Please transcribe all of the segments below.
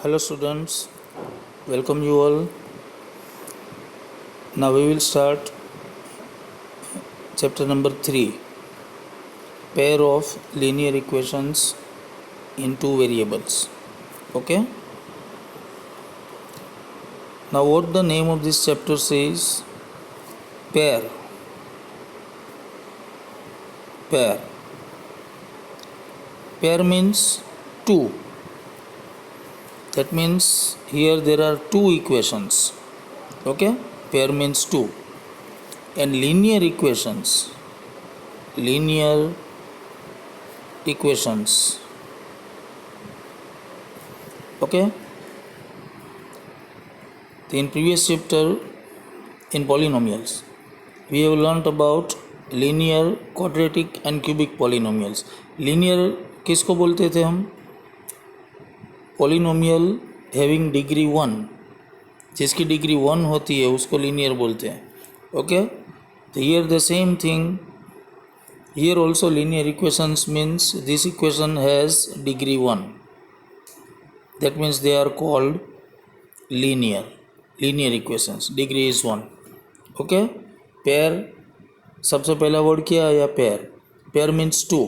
Hello students, welcome you all. Now we will start chapter number 3, pair of linear equations in two variables. Okay. Now what the name of this chapter says? Pair. Pair. Pair means two. That means here there are two equations. Okay. Pair means two. And linear equations. Okay. In previous chapter in polynomials, we have learnt about linear, quadratic and cubic polynomials. Linear किसको बोलते थे हम? Polynomial having degree 1, जिसकी degree 1 होती है उसको linear बोलते हैं. Okay, so here the same thing. Here also linear equations means this equation has degree 1. That means they are called linear equations. Degree is 1. Okay, pair. सबसे पहला word क्या आया? Pair. Pair means two,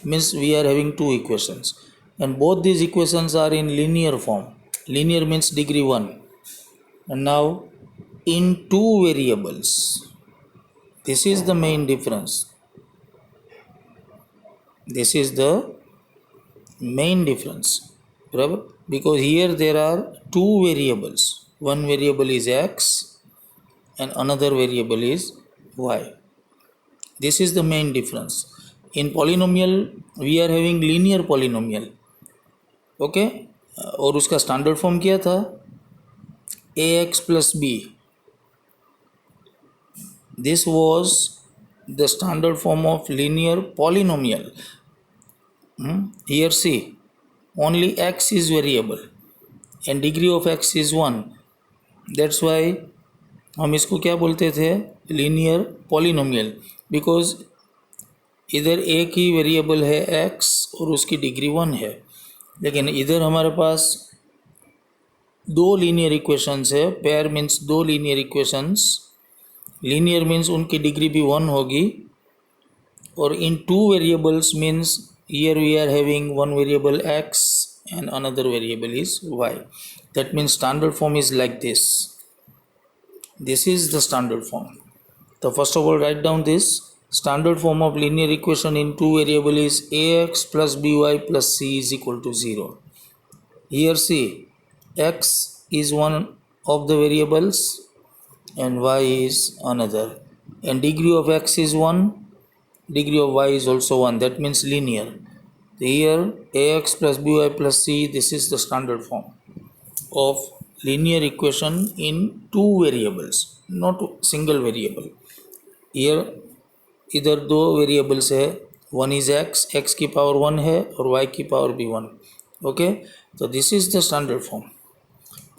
means we are having two equations and both these equations are in linear form. Linear means degree 1 and now in two variables. This is the main difference. This is the main difference, बराबर, because here there are two variables. One variable is X and another variable is y. This is the main difference. In polynomial we are having linear polynomial. Okay, और उसका standard form क्या था? ax plus b. This was the standard form of linear polynomial. Here see, only x is variable and degree of x is 1. That's why हम इसको क्या बोलते थे? Linear polynomial, because इधर एक ही वेरिएबल है x और उसकी डिग्री 1 है. लेकिन इधर हमारे पास दो लीनियर इक्वेशंस है. पेयर मीन्स दो लीनियर इक्वेशंस. लीनियर मीन्स उनकी डिग्री भी 1 होगी. और in two variables means here we are having one variable x and another variable is y. That means standard form is like this. This is the standard form. So first of all, write down this. Standard form of linear equation in two variable is ax plus by plus c is equal to 0. Here see, x is one of the variables and y is another, and degree of x is 1, degree of y is also 1. That means linear. Here ax plus by plus c, this is the standard form of linear equation in two variables, not single variable. Here इधर दो variables है. One is x की power 1 है और y की power भी 1. Okay, तो this is the standard form.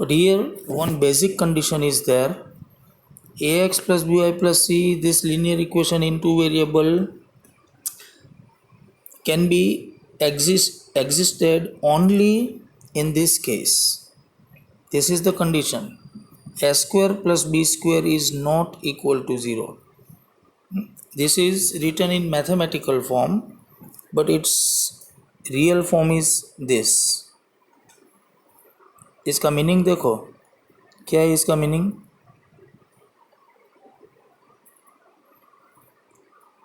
But here one basic condition is there. ax plus by plus c, this linear equation in two variable can be existed only in this case. This is the condition. A square plus b square is not equal to 0. This is written in mathematical form, but its real form is this. इसका meaning देखो, क्या है इसका meaning?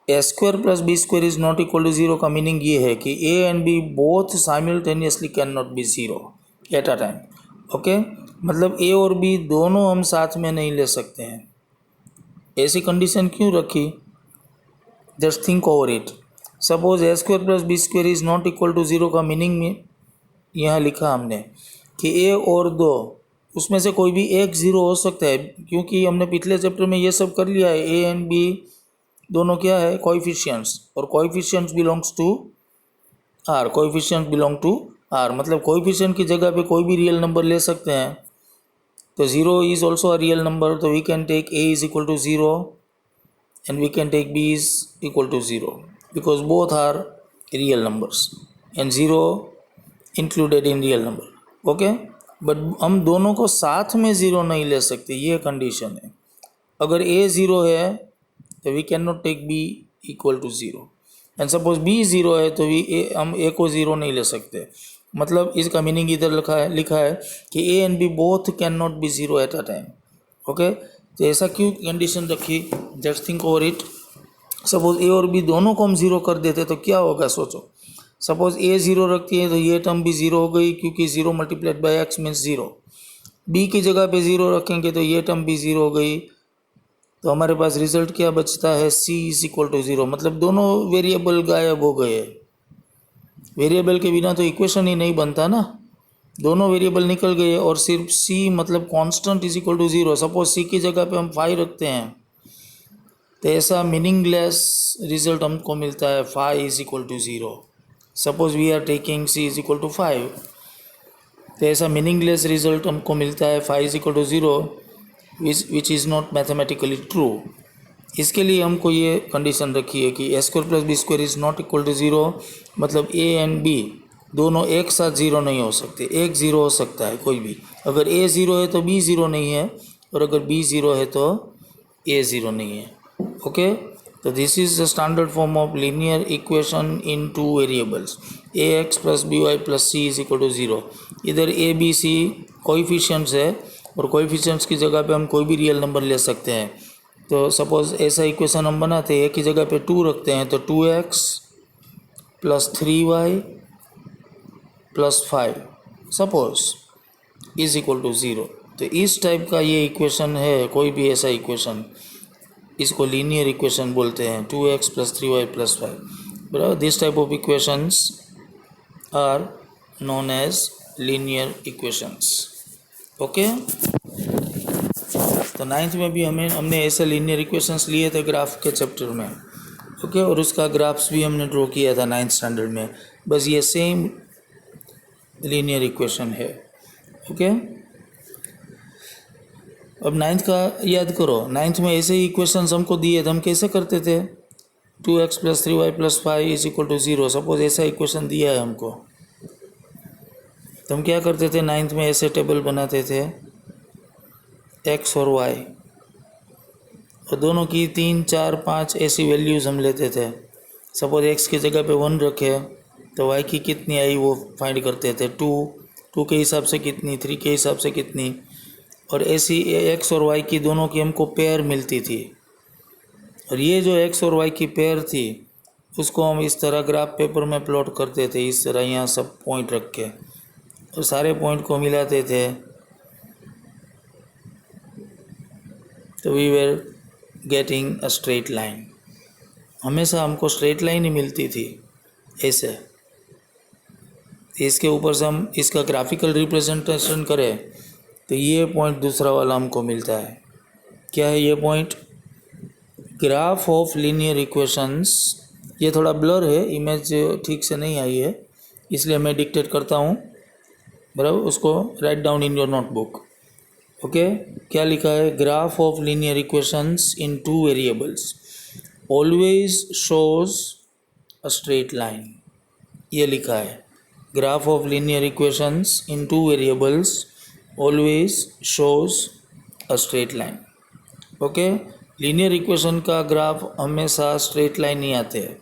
A square plus b square is not equal to 0 का meaning ये है कि a and b both simultaneously cannot be 0 at a time. Okay, मतलब ए और बी दोनों हम साथ में नहीं ले सकते हैं. ऐसी कंडीशन क्यों रखी? Just think over it. Suppose a square plus B square is not equal to 0 का मीनिंग में यहाँ लिखा हमने कि ए और दो, उसमें से कोई भी एक 0 हो सकता है, क्योंकि हमने पिछले चैप्टर में ये सब कर लिया है. ए एंड बी दोनों क्या है? कोएफिशिएंट्स, और coefficients belongs to R. Coefficients belong to R, मतलब कोएफिशिएंट की जगह पे कोई भी रियल नंबर ले सकते हैं. तो 0 is also a real number. तो we can take a is equal to 0 and we can take b is equal to 0 because both are real numbers and 0 included in real number. Okay, but हम दोनों को साथ में zero नहीं ले सकते, ये कंडीशन है। अगर ए ज़ीरो है तो we can not take b equal to zero, and suppose b zero है तो हम ए को ज़ीरो नहीं ले सकते। मतलब इसका मीनिंग इधर लिखा है कि A and B both can not be zero at a time. Okay, तो ऐसा क्यों कंडीशन रखी, just think over it. Suppose A और बी दोनों को हम ज़ीरो कर देते तो क्या होगा, सोचो। सपोज ए ज़ीरो रखती है तो ये टर्म भी ज़ीरो हो गई, क्योंकि zero multiplied by x means zero. B की जगह पे ज़ीरो रखेंगे तो ये टर्म भी ज़ीरो हो गई। तो हमारे पास रिजल्ट क्या बचता है, सी इज इक्वल टू ज़ीरो। मतलब दोनों वेरिएबल गायब हो गए। वेरिएबल के बिना तो इक्वेशन ही नहीं बनता ना, दोनों वेरिएबल निकल गए और सिर्फ सी मतलब constant is equal to zero. Suppose c की जगह पे हम 5 रखते हैं तो ऐसा मीनिंगलेस रिजल्ट हमको मिलता है, 5 is equal to zero. Suppose we are taking C is equal to 5, तो ऐसा मीनिंगलेस रिजल्ट हमको मिलता है 5 is equal to zero, which is not mathematically true. इसके लिए हमको ये कंडीशन रखी है कि A square plus B square is not equal to zero. मतलब ए एंड बी दोनों एक साथ ज़ीरो नहीं हो सकते, एक ज़ीरो हो सकता है कोई भी। अगर ए ज़ीरो है तो बी ज़ीरो नहीं है, और अगर बी ज़ीरो है तो ए ज़ीरो नहीं है। ओके, तो this is the standard form of linear equation in two variables, a x plus b y plus c is equal to zero. इधर ए बी सी कोएफिशिएंट्स है, और कोएफिशिएंट्स की जगह पे हम कोई भी रियल नंबर ले सकते हैं। तो सपोज ऐसा इक्वेशन हम बनाते हैं, ए की जगह पे 2 रखते हैं तो 2x plus 3y plus 5 suppose is equal to zero. तो इस टाइप का ये इक्वेशन है, कोई भी ऐसा इक्वेशन, इसको लीनियर इक्वेशन बोलते हैं, 2x प्लस 3y प्लस 5। बराबर, this type of equations are known as linear equations. Okay, तो 9th में भी हमने ऐसे लीनियर इक्वेशंस लिए थे ग्राफ के चैप्टर में। ओके, और उसका ग्राफ्स भी हमने ड्रॉ किया था 9th स्टैंडर्ड में। बस ये सेम लीनियर इक्वेशन है। ओके, अब 9th का याद करो। 9th में ऐसे ही इक्वेशंस हमको दिए थे, हम कैसे करते थे, 2x plus 3y plus 5 is equal to zero. Suppose ऐसा इक्वेशन दिया है हमको, तो हम क्या करते थे 9th में, ऐसे टेबल बनाते थे x और y, और दोनों की 3, 4, 5 ऐसी वैल्यूज़ हम लेते थे। सपोज x की जगह पे 1 रखे तो y की कितनी आई वो फाइंड करते थे, 2 के हिसाब से कितनी, 3 के हिसाब से कितनी, और ऐसी x और y की दोनों की हमको पेयर मिलती थी। और ये जो x और y की पेयर थी उसको हम इस तरह ग्राफ पेपर में प्लॉट करते थे, इस तरह यहाँ सब पॉइंट रख के, और सारे पॉइंट को मिलाते थे। तो we were getting a straight line, हमेशा हमको स्ट्रेट लाइन ही मिलती थी ऐसे। इसके ऊपर से हम इसका ग्राफिकल रिप्रेजेंटेशन करें तो ये पॉइंट दूसरा वाला हमको मिलता है। क्या है ये point, graph of linear equations. ये थोड़ा ब्लर है, इमेज ठीक से नहीं आई है, इसलिए मैं डिक्टेट करता हूँ। बराबर, उसको write down in your notebook. Okay, क्या लिखा है, graph of linear equations in two variables always shows a straight line. ये लिखा है, graph of linear equations in two variables always shows a straight line. Okay, linear equation का graph हमेशा straight line ही आते हैं,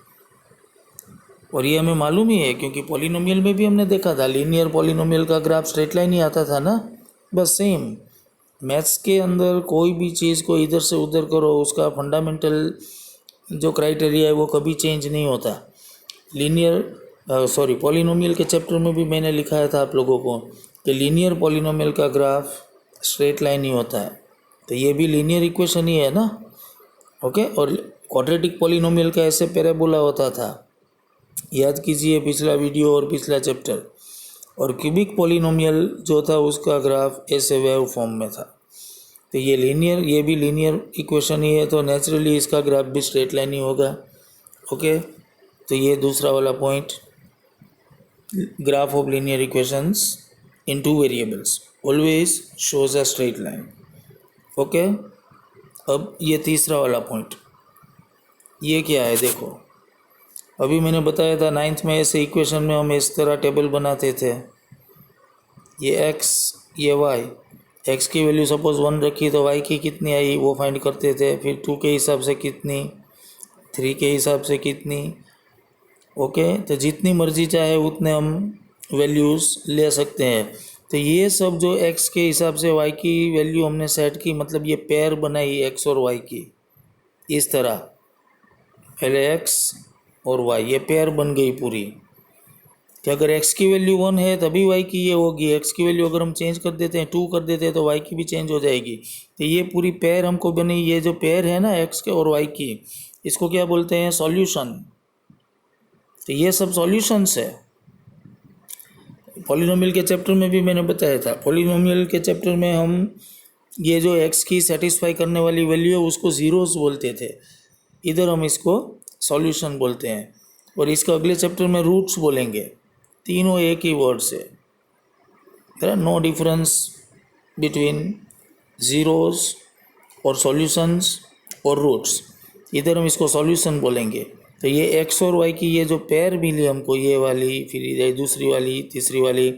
और ये हमें मालूम ही है क्योंकि पॉलिनोमियल में भी हमने देखा था, लीनियर पॉलिनोमियल का ग्राफ स्ट्रेट लाइन ही आता था ना। बस सेम मैथ्स के अंदर कोई भी चीज़ को इधर से उधर करो, उसका फंडामेंटल जो क्राइटेरिया है वो कभी चेंज नहीं होता। पॉलिनोमियल के चैप्टर में भी मैंने लिखाया था आप लोगों को कि लीनियर पॉलिनोमियल का ग्राफ स्ट्रेट लाइन ही होता है, तो ये भी लीनियर इक्वेशन ही है ना। ओके, और क्वाड्रेटिक पॉलिनोमियल का ऐसे पैराबोला होता था, याद कीजिए पिछला वीडियो और पिछला चैप्टर। और क्यूबिक पॉलिनोमियल जो था उसका ग्राफ ऐसे वेव फॉर्म में था। तो ये ये भी लीनियर इक्वेशन ही है, तो नेचुरली इसका ग्राफ भी स्ट्रेट लाइन ही होगा। ओके, तो ये दूसरा वाला point, graph of linear equations in two variables always shows a straight line. Okay, अब ये तीसरा वाला पॉइंट, ये क्या है देखो। अभी मैंने बताया था 9th में ऐसे इक्वेशन में हम इस तरह टेबल बनाते थे, ये x ये वाई, एक्स की वैल्यू सपोज 1 रखी तो वाई की कितनी आई वो फाइंड करते थे, फिर 2 के हिसाब से कितनी, 3 के हिसाब से कितनी। ओके, तो जितनी मर्जी चाहे उतने हम वैल्यूज़ ले सकते हैं। तो ये सब जो एक्स के हिसाब से वाई की वैल्यू हमने सेट की, मतलब ये पेयर बनाई एक्स और वाई की, इस तरह पहले एक्स और वाई ये पेयर बन गई पूरी, कि अगर x की वैल्यू 1 है तभी y की ये होगी, x की वैल्यू अगर हम चेंज कर देते हैं 2 कर देते हैं तो y की भी चेंज हो जाएगी। तो ये पूरी पेयर हमको बनी, ये जो पेयर है ना x के और y की, इसको क्या बोलते हैं, सॉल्यूशन। तो ये सब सॉल्यूशंस है। पॉलिनोमियल के चैप्टर में भी मैंने बताया था, पॉलिनोमियल के चैप्टर में हम ये जो x की सेटिस्फाई करने वाली वैल्यू है उसको ज़ीरोस बोलते थे, इधर हम इसको सॉल्यूशन बोलते हैं। और इसका अगले चैप्टर में रूट्स बोलेंगे, तीनों एक ही वर्ड से। There are no difference between zeros और सॉल्यूशंस और रूट्स, इधर हम इसको सॉल्यूशन बोलेंगे। तो ये एक्स और वाई की ये जो पेयर मिली हमको, ये वाली, फिर ये दूसरी वाली, तीसरी वाली,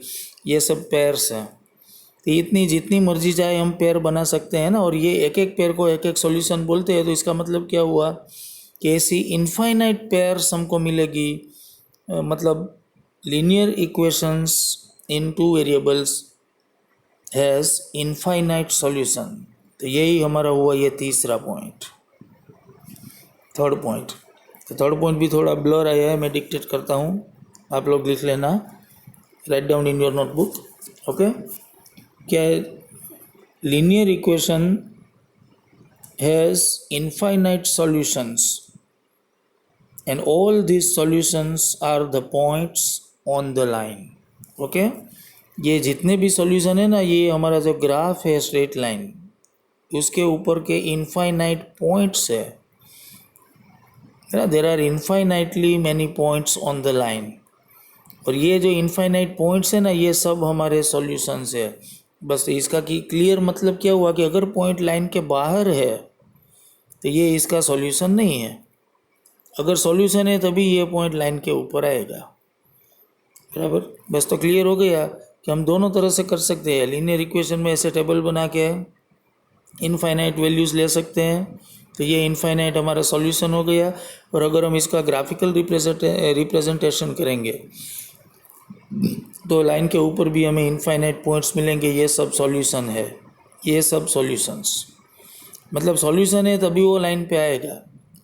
ये सब पेयर्स हैं। तो इतनी जितनी मर्जी चाहे हम पेयर बना सकते हैं ना, और ये एक एक पेयर को एक एक सॉल्यूशन बोलते हैं। तो इसका मतलब क्या हुआ कि ऐसी इनफाइनाइट पेयर्स हमको मिलेगी, मतलब linear equations in two variables has infinite solution। तो यही हमारा हुआ ये तीसरा पॉइंट। थर्ड पॉइंट, तो थर्ड पॉइंट भी थोड़ा ब्लर आया है, मैं डिक्टेट करता हूँ, आप लोग लिख लेना, write down in your notebook. Okay, क्या है, linear equation has infinite solutions and all these solutions are the points on the line। Okay, ये जितने भी सॉल्यूशन है ना, ये हमारा जो ग्राफ है स्ट्रेट लाइन, उसके ऊपर के इनफाइनाइट पॉइंट्स है ना, there are infinitely many points on the line. और ये जो इनफाइनाइट पॉइंट्स है ना, ये सब हमारे सॉल्यूशंस है। बस इसका कि क्लियर मतलब क्या हुआ कि अगर पॉइंट लाइन के बाहर है तो ये इसका सॉल्यूशन नहीं है, अगर सॉल्यूशन है तभी ये पॉइंट लाइन के ऊपर आएगा। बराबर, बस तो क्लियर हो गया कि हम दोनों तरह से कर सकते हैं। लीनियर इक्वेशन में ऐसे टेबल बना के इनफाइनाइट वैल्यूज़ ले सकते हैं, तो ये इनफाइनाइट हमारा सॉल्यूशन हो गया। और अगर हम इसका ग्राफिकल रिप्रेजेंटेशन करेंगे तो लाइन के ऊपर भी हमें इनफाइनाइट पॉइंट्स मिलेंगे, ये सब सॉल्यूशन है, ये सब सॉल्यूशंस। मतलब सॉल्यूशन है तभी वो लाइन पे आएगा,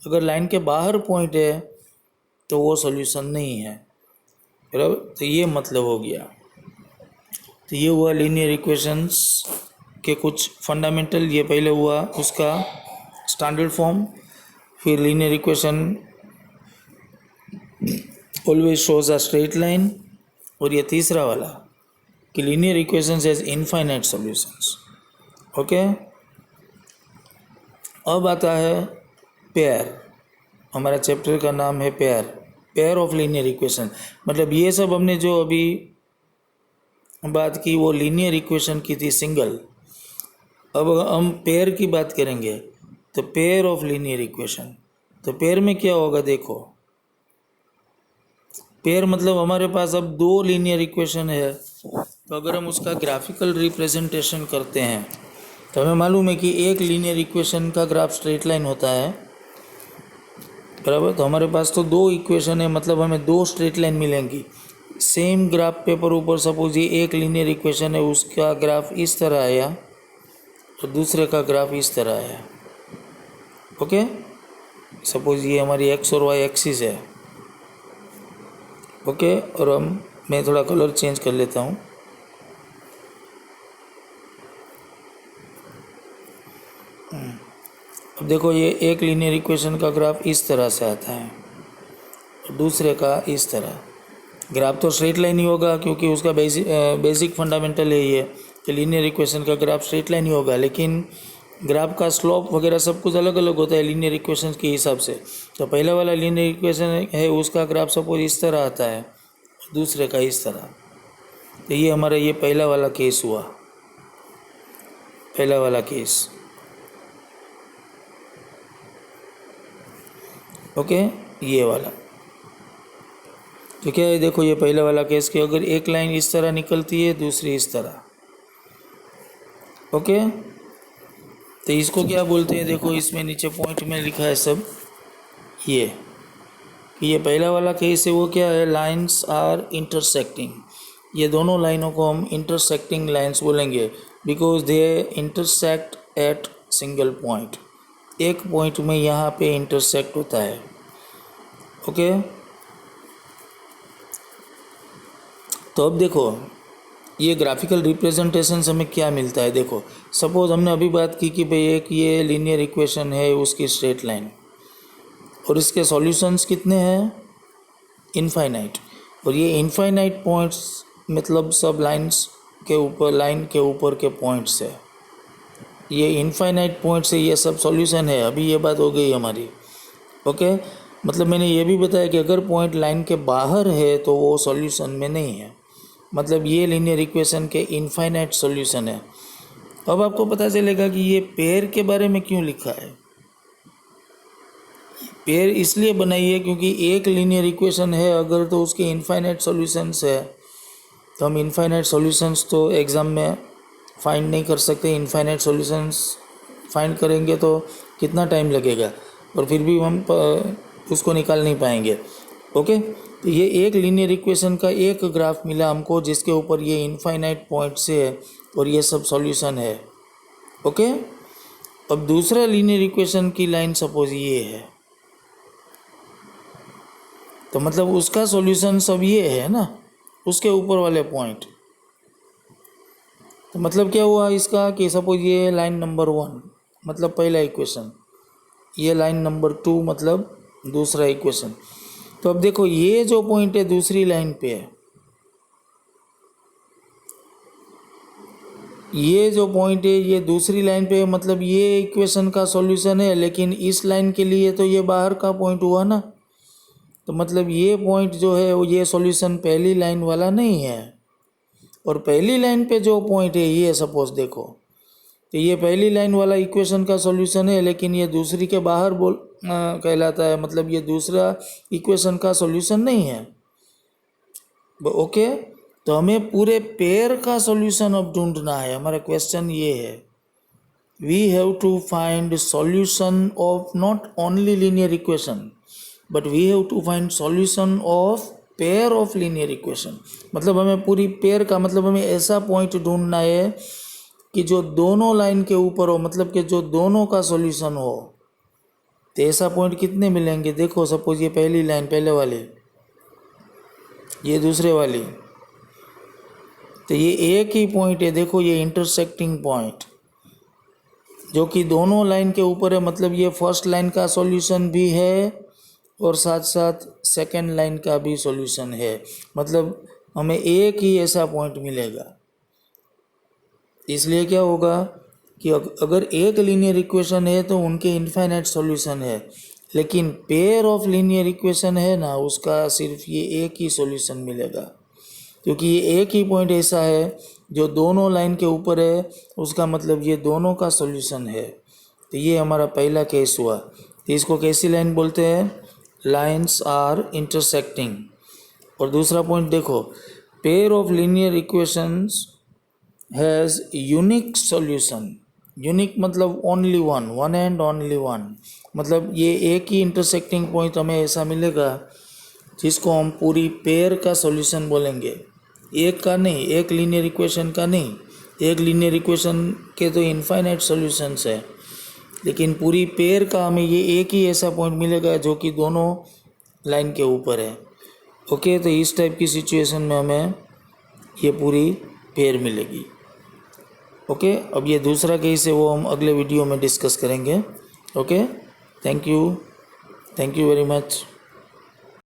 अगर लाइन के बाहर पॉइंट है तो वो सॉल्यूशन नहीं है। बराबर, तो ये मतलब हो गया। तो ये हुआ लीनियर इक्वेशंस के कुछ फंडामेंटल, ये पहले हुआ उसका स्टैंडर्ड फॉर्म, फिर लीनियर इक्वेशन ऑलवेज शोज अ स्ट्रेट लाइन, और ये तीसरा वाला कि linear equations has infinite solutions. Okay, अब आता है पेयर, हमारा चैप्टर का नाम है पेयर ऑफ लीनियर इक्वेशन। मतलब ये सब हमने जो अभी बात की वो लीनियर इक्वेशन की थी सिंगल, अब हम पेयर की बात करेंगे, तो पेयर ऑफ लीनियर इक्वेशन। तो पेयर में क्या होगा, देखो, पेयर मतलब हमारे पास अब दो लीनियर इक्वेशन है, तो अगर हम उसका ग्राफिकल रिप्रेजेंटेशन करते हैं तो हमें मालूम है कि एक लीनियर इक्वेशन का ग्राफ स्ट्रेट लाइन होता है। बराबर, तो हमारे पास तो दो इक्वेशन है, मतलब हमें दो स्ट्रेट लाइन मिलेंगी सेम ग्राफ पेपर ऊपर। सपोज ये एक लीनियर इक्वेशन है, उसका ग्राफ इस तरह आया और दूसरे का ग्राफ इस तरह आया। ओके, सपोज ये हमारी एक्स और वाई एक्सिस है। ओके, और मैं थोड़ा कलर चेंज कर लेता हूँ। अब देखो, ये एक लीनियर इक्वेशन का ग्राफ इस तरह से आता है और दूसरे का इस तरह। ग्राफ तो स्ट्रेट लाइन ही होगा क्योंकि उसका बेसिक फंडामेंटल है ये कि लीनियर इक्वेशन का ग्राफ स्ट्रेट लाइन ही होगा, लेकिन ग्राफ का स्लोप वगैरह सब कुछ अलग अलग होता है लीनियर इक्वेशन के हिसाब से। तो पहला वाला लीनियर इक्वेशन है, उसका ग्राफ सपोज इस तरह आता है, दूसरे का इस तरह। तो ये हमारा ये पहला वाला केस हुआ, पहला वाला केस। ओके, ये वाला तो क्या है, देखो ये पहला वाला केस कि अगर एक लाइन इस तरह निकलती है, दूसरी इस तरह, ओके, तो इसको क्या बोलते हैं, देखो इसमें नीचे पॉइंट में लिखा है सब, ये पहला वाला केस है वो क्या है, लाइन्स आर इंटरसेक्टिंग। ये दोनों लाइनों को हम इंटरसेक्टिंग लाइन्स बोलेंगे because they intersect at single point, एक पॉइंट में यहाँ पे इंटरसेक्ट होता है। ओके, तो अब देखो ये ग्राफिकल रिप्रेजेंटेशन से हमें क्या मिलता है। देखो सपोज हमने अभी बात की कि भाई एक ये लीनियर इक्वेशन है, उसकी स्ट्रेट लाइन, और इसके सॉल्यूशंस कितने हैं, इनफाइनाइट, और ये इनफाइनाइट पॉइंट्स मतलब सब लाइंस के ऊपर, लाइन के ऊपर के पॉइंट्स है, ये इनफाइनाइट पॉइंट्स है, ये सब सॉल्यूशन है। अभी ये बात हो गई हमारी। ओके, मतलब मैंने ये भी बताया कि अगर पॉइंट लाइन के बाहर है तो वो सॉल्यूशन में नहीं है, मतलब ये लीनियर इक्वेशन के इनफाइनाइट सॉल्यूशन है। अब आपको पता चलेगा कि ये पेयर के बारे में क्यों लिखा है। पेयर इसलिए बनाई है क्योंकि एक लीनियर इक्वेशन है अगर, तो उसके इनफाइनाइट सॉल्यूशंस है, तो हम इनफाइनाइट सॉल्यूशंस तो एग्ज़ाम में फाइंड नहीं कर सकते। इनफाइनाइट सॉल्यूशंस फाइंड करेंगे तो कितना टाइम लगेगा, और फिर भी हम उसको निकाल नहीं पाएंगे। ओके, तो ये एक लीनियर इक्वेशन का एक ग्राफ मिला हमको जिसके ऊपर ये इनफाइनाइट पॉइंट्स है और ये सब सॉल्यूशन है। ओके, अब दूसरा लीनियर इक्वेशन की लाइन सपोज ये है, तो मतलब उसका सॉल्यूशन सब ये है ना, उसके ऊपर वाले पॉइंट। तो मतलब क्या हुआ इसका कि सपोज ये लाइन नंबर 1 मतलब पहला इक्वेशन, ये लाइन नंबर 2 मतलब दूसरा इक्वेशन। तो अब देखो ये जो पॉइंट है दूसरी लाइन पे है, ये जो पॉइंट है ये दूसरी लाइन पे है, मतलब ये इक्वेशन का सॉल्यूशन है, लेकिन इस लाइन के लिए तो ये बाहर का पॉइंट हुआ ना, तो मतलब ये पॉइंट जो है वो ये सॉल्यूशन पहली लाइन वाला नहीं है। और पहली लाइन पे जो पॉइंट है ये सपोज देखो, तो ये पहली लाइन वाला इक्वेशन का सॉल्यूशन है, लेकिन ये दूसरी के बाहर कहलाता है, मतलब ये दूसरा इक्वेशन का सॉल्यूशन नहीं है। ओके, तो हमें पूरे पेयर का सॉल्यूशन अब ढूंढना है। हमारा क्वेश्चन ये है, we have to find solution of not only linear equation but we have to find solution of pair of linear equation. मतलब हमें पूरी पेयर का, मतलब हमें ऐसा पॉइंट ढूंढना है कि जो दोनों लाइन के ऊपर हो, मतलब कि जो दोनों का सॉल्यूशन हो। तो ऐसा पॉइंट कितने मिलेंगे, देखो सपोज ये पहली लाइन पहले वाली, ये दूसरे वाली, तो ये एक ही पॉइंट है, देखो ये इंटरसेक्टिंग पॉइंट जो कि दोनों लाइन के ऊपर है, मतलब ये फर्स्ट लाइन का सॉल्यूशन भी है और साथ साथ सेकंड लाइन का भी सॉल्यूशन है। मतलब हमें एक ही ऐसा पॉइंट मिलेगा। इसलिए क्या होगा कि अगर एक लीनियर इक्वेशन है तो उनके इनफाइनाइट सॉल्यूशन है, लेकिन पेयर ऑफ लीनियर इक्वेशन है ना, उसका सिर्फ ये एक ही सॉल्यूशन मिलेगा, क्योंकि ये एक ही पॉइंट ऐसा है जो दोनों लाइन के ऊपर है, उसका मतलब ये दोनों का सॉल्यूशन है। तो ये हमारा पहला केस हुआ। तो इसको कैसी लाइन बोलते हैं, लाइन्स आर इंटरसेक्टिंग। और दूसरा पॉइंट देखो, pair of linear equations has unique solution. Unique मतलब only one and only one, मतलब ये एक ही इंटरसेक्टिंग पॉइंट हमें ऐसा मिलेगा जिसको हम पूरी पेयर का सॉल्यूशन बोलेंगे, एक का नहीं, एक लीनियर इक्वेशन का नहीं। एक लीनियर इक्वेशन के तो इनफाइनाइट सॉल्यूशंस है, लेकिन पूरी पेयर का हमें ये एक ही ऐसा पॉइंट मिलेगा जो कि दोनों लाइन के ऊपर है। ओके, तो इस टाइप की सिचुएशन में हमें ये पूरी पेयर मिलेगी। ओके, अब ये दूसरा केस है वो हम अगले वीडियो में डिस्कस करेंगे। Okay, thank you very much.